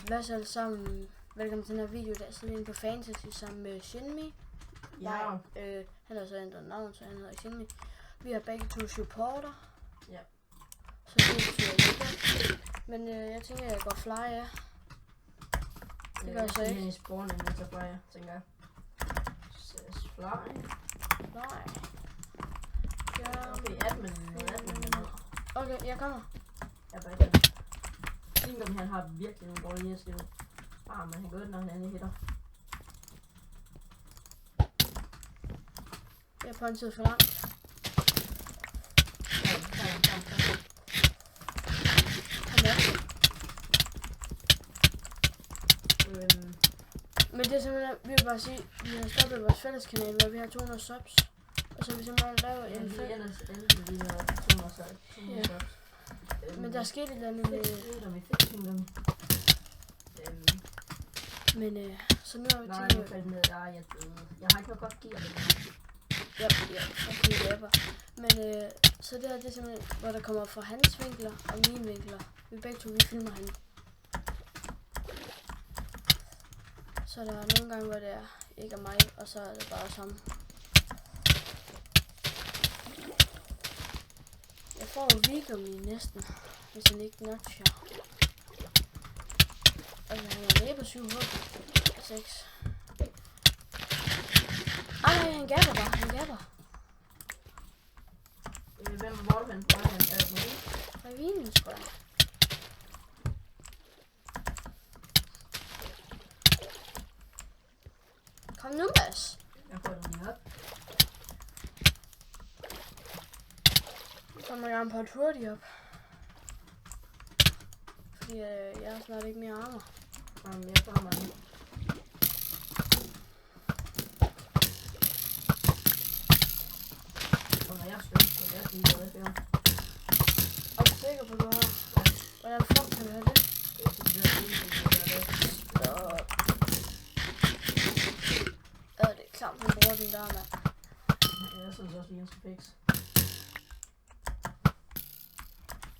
Hvad så alle sammen? Velkommen til den her video, der sidder inde på Fantasy sammen med Shinmi. Ja. Han har så ændret navn, så han hedder Shinmi. Vi har begge to supporter. Ja. Så det betyder ikke. Men jeg tænker, jeg går fly af. Det gør jeg så ikke. Jeg spawn en meter flyer, tænker jeg. Says fly. Nej. Ja. Okay, admin med. Okay, jeg kommer. Jeg er bare ikke. Han har virkelig nogle dårlige hæsliv. Men han går ud, når han endelig hitter. Jeg er på en tid for langt. Men det er simpelthen, vi vil bare sige, vi har stoppet vores fælleskanal, hvor vi har 200 subs. Og så har vi simpelthen lavet en fælles. Vi har 200 subs. Men der er sket et eller andet med... Men så nu har vi Nej, tænkt... jeg har ikke noget godt gear. Ja, okay, rapper. Men så det her, det er simpelthen, hvor der kommer fra hans vinkler og mine vinkler. Vi begge to, vi filmer han. Så der er nogle gange, hvor det er ikke er mig, og så er det bare sammen. Jeg får jo Vigum i næsten, hvis han ikke notcher. Altså, han er med på 7 HP. 6. Ej, han gapper bare, han gapper. Hvem var du hen? Hvad er vinen, tror jeg? Kom nu, Mads. Jeg får den lige op. Så må jeg gerne på et hurtigt op. Fordi jeg har snart ikke mere armor. Jeg får ham an. Og når jeg slår, så er det lige noget for. Er du sikker på, du har? Hvordan fuck kan du have det? Det er klart, han bruger den der, mand. Jeg synes også lige, han skal fikse.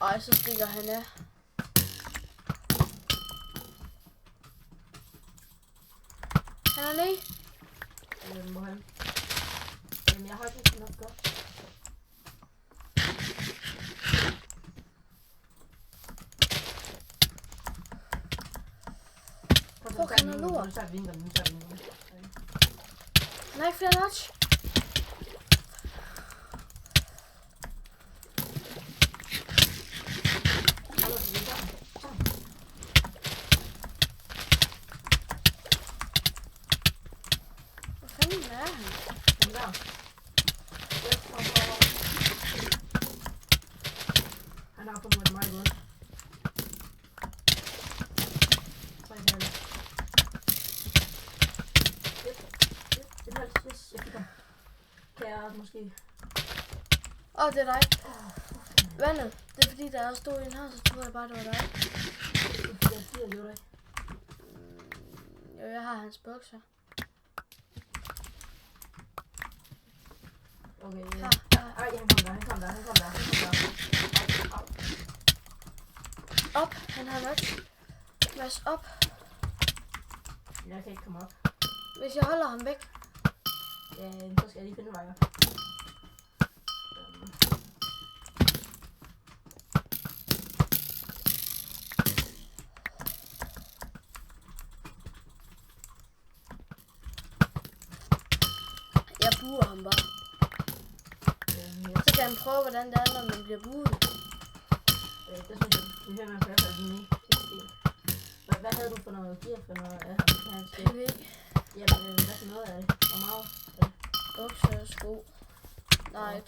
Ej, så stikker han af. Han er nede. Må han? Jeg har ikke nok godt. Fuck, han er lort. Nu tager vi vingerne. Han har ikke flere notch. Hvor fanden er han? Han har formået meget godt. Kan jeg måske? Det er dig. Vandet. Det er fordi, der også stod en her, så troede jeg bare, det var dig. Jo, jeg har hans bukser. Okay, ja. Ej, han kom der. Op, han har nok. Mads, op. Jeg kan ikke komme op. Hvis jeg holder ham væk. Ja, så skal jeg lige finde vejer. Jeg buer ham bare. Så kan han prøve, hvordan det er, når man bliver buet. Det synes jeg, det hører man i hvert fald lige. Hvad havde du for noget gear for noget af hans gear? PV. Jamen, hvad for noget af det? Hvor meget? Bukser og sko. Nej,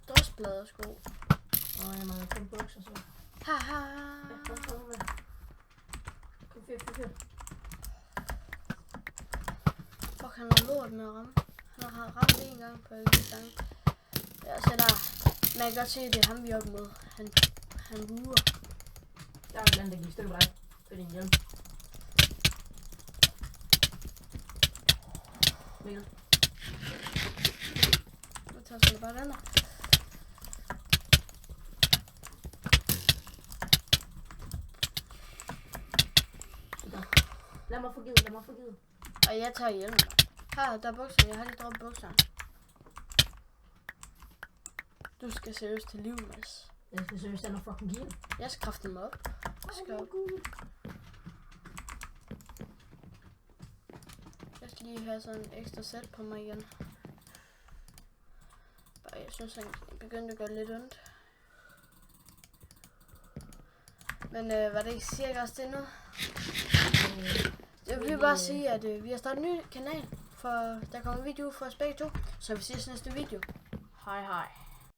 drøsblade og sko. Jeg mangler kun bukser, så. Haha. Ja, kom med. Kom, fyr. Fuck, han har lort med at ramme. Han har ramt en gang på en gang. Ja, så der. Man kan godt se, at det er ham, vi er op mod. Han buer. Der er et eller andet, der giver stykke på dig. For din hjelm. Mikkel. Nu tager jeg bare den her. Lad mig få givet, lad mig få givet. Og jeg tager hjelmen. Her, der er bukserne. Jeg har lige droppet bukserne. Du skal seriøst til liv, Mads. Jeg skal seriøst have noget fucking gear. Jeg skal kræfte dem op. Jeg skal op. Jeg skal lige have sådan en ekstra sæt på mig igen. Bare jeg synes, han begyndte at gøre lidt ondt. Men var det ikke cirka også det nu? Jeg vil bare sige, at vi har startet en ny kanal. For der kommer en video ud for os begge to. Så vi ses næste video. Hej hej.